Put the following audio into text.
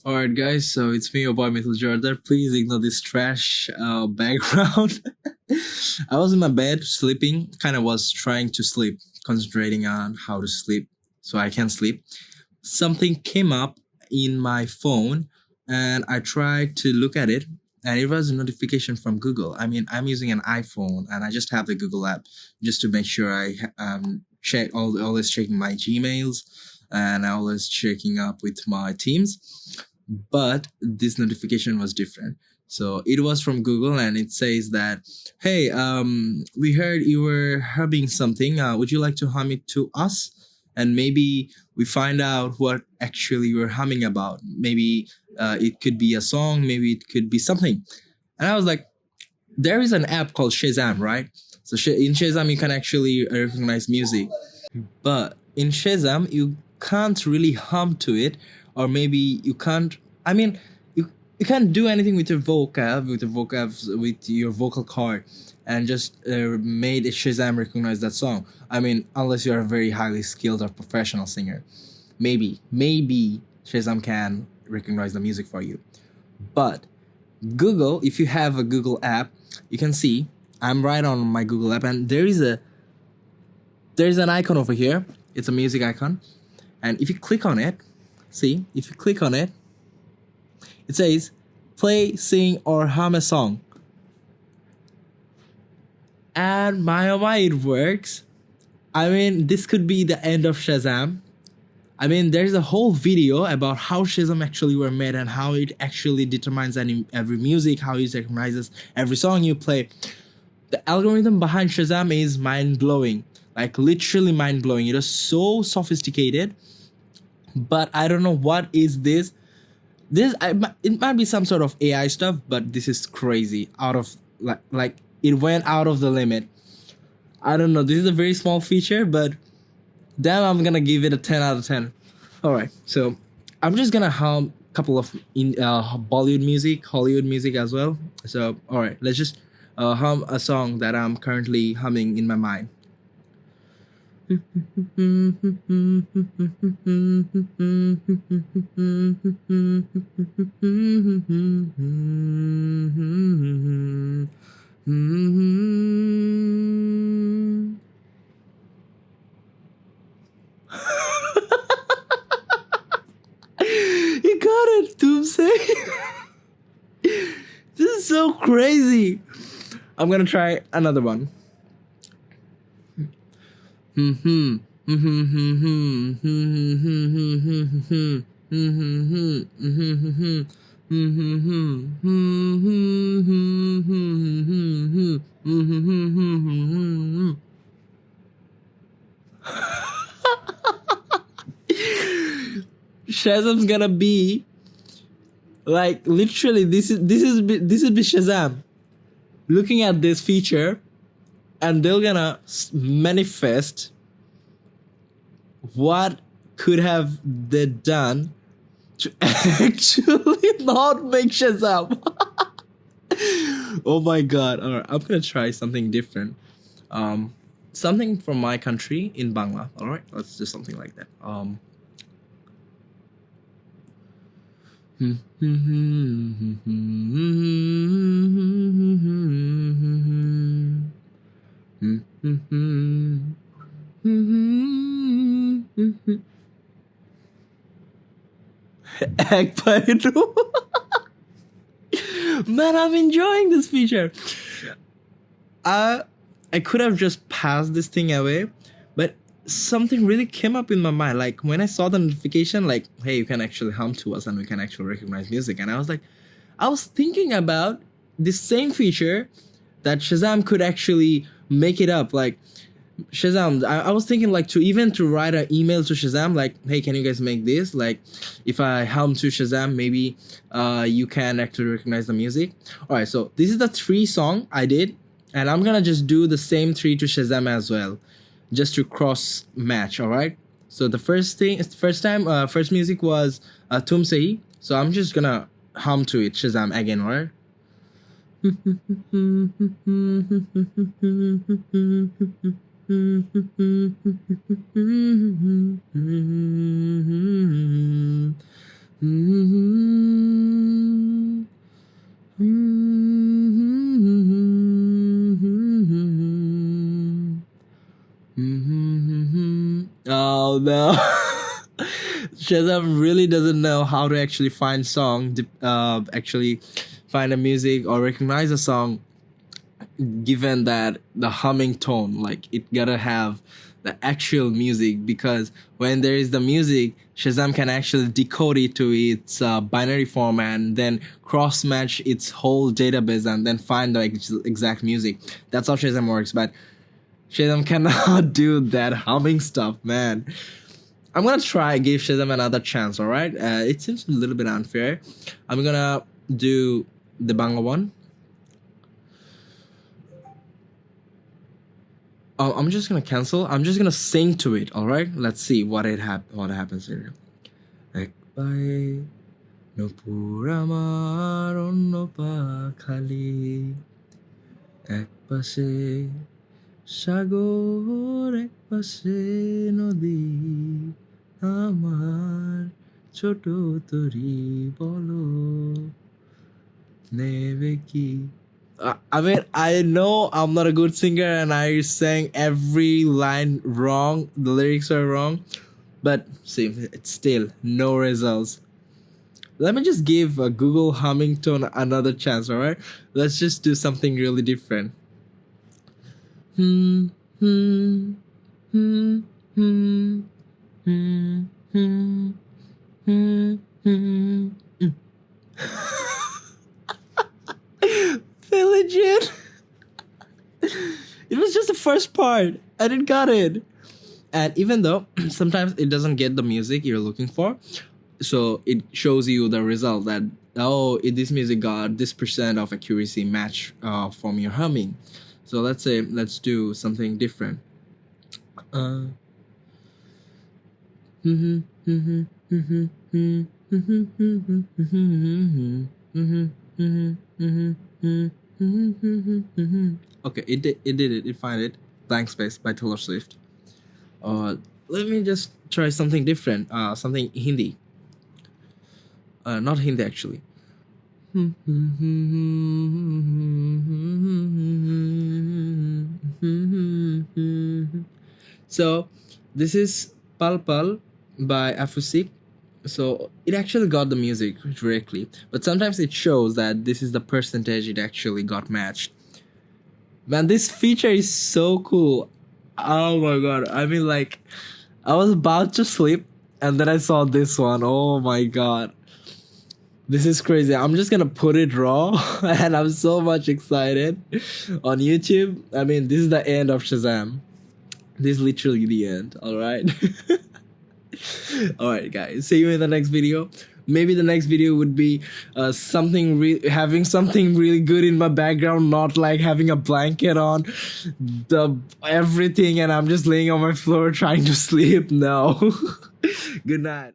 Alright, guys, so it's me, your boy Mithil Jordan. Please ignore this trash background. I was in my bed sleeping, kind of was trying to sleep, concentrating on how to sleep so I can sleep. Something came up in my phone and I tried to look at it, and it was a notification from Google. I mean, I'm using an iPhone and I just have the Google app just to make sure I check always checking my Gmails and always checking up with my Teams, but this notification was different. So it was from Google and it says that, hey, we heard you were humming something. Would you like to hum it to us? And maybe we find out what actually you were humming about. Maybe it could be a song, maybe it could be something. And I was like, there is an app called Shazam, right? So in Shazam, you can actually recognize music. But in Shazam, you can't really hum to it, or maybe you can't. I mean, you can't do anything with your with your vocal cord, and just made Shazam recognize that song. I mean, unless you are a very highly skilled or professional singer, maybe Shazam can recognize the music for you. But Google, if you have a Google app, you can see I'm right on my Google app, and there's an icon over here. It's a music icon. And if you click on it, see, if you click on it, it says play, sing, or hum a song. And my, it works. I mean, this could be the end of Shazam. I mean, there's a whole video about how Shazam actually were made and how it actually determines every music, how it recognizes every song you play. The algorithm behind Shazam is mind-blowing. Like, literally mind-blowing. It is so sophisticated. But I don't know what is this. It might be some sort of AI stuff, but this is crazy. Out of like it went out of the limit. I don't know. This is a very small feature, but damn, I'm gonna give it a 10 out of 10. All right, so I'm just gonna hum a couple of Bollywood music, Hollywood music as well. So all right, let's just hum a song that I'm currently humming in my mind. You got it, Doomsday. This is so crazy. I'm gonna try another one. Shazam's gonna be like literally this is be Shazam looking at this feature, and they're gonna manifest what could have they done to actually not make Shazam. Oh my god. All right, I'm gonna try something different. Something from my country in Bangla. All right, let's do something like that. Egg Pairu. Man, I'm enjoying this feature. I could have just passed this thing away, but something really came up in my mind. Like when I saw the notification, like, hey, you can actually hum to us and we can actually recognize music. And I was like, I was thinking about this same feature that Shazam could actually make it up. Like Shazam, I was thinking like to write an email to Shazam, like, hey, can you guys make this? Like, if I hum to Shazam, maybe you can actually recognize the music. All right, so this is the 3 song I did, and I'm gonna just do the same 3 to Shazam as well, just to cross match. All right. So the first music was Tum Sahi. So I'm just gonna hum to it Shazam again, all right? Mm-hmm. Mm-hmm. Mm-hmm. Oh no. Shazam really doesn't know how to actually find actually find a music or recognize a song, given that the humming tone, like it gotta have the actual music, because when there is the music, Shazam can actually decode it to its binary form and then cross match its whole database and then find the exact music. That's how Shazam works, but Shazam cannot do that humming stuff, man. I'm gonna try give Shazam another chance, alright? It seems a little bit unfair. I'm gonna do the Banga one. Oh, I'm just gonna cancel. I'm just gonna sing to it, alright? Let's see what happens here. Ekbai no puramar onno pakhali ekpashe সাগর একপাশে নদী আমার ছোট তরি বলো নেবে কি. I mean, I know I'm not a good singer and I sang every line wrong. The lyrics are wrong, but see, it's still no results. Let me just give Google humming tone another chance, alright? Let's just do something really different. Legit. It was just the first part. I didn't got it. And even though sometimes it doesn't get the music you're looking for, so it shows you the result that, oh, this music got this percent of accuracy match from your humming. So let's do something different. Okay, it did it. It find it. Blank Space by Taylor Swift. Let me just try something different. Something Hindi. Not Hindi actually. So this is Pal Pal by Afusik. So it actually got the music directly, but sometimes it shows that this is the percentage it actually got matched. Man, this feature is so cool. Oh my god. I mean, like, I was about to sleep and then I saw this one. Oh my god. This is crazy. I'm just gonna put it raw and I'm so much excited on YouTube. I mean, this is the end of Shazam. This is literally the end, alright? Alright guys, see you in the next video. Maybe the next video would be having something really good in my background, not like having a blanket on everything and I'm just laying on my floor trying to sleep. No. Good night.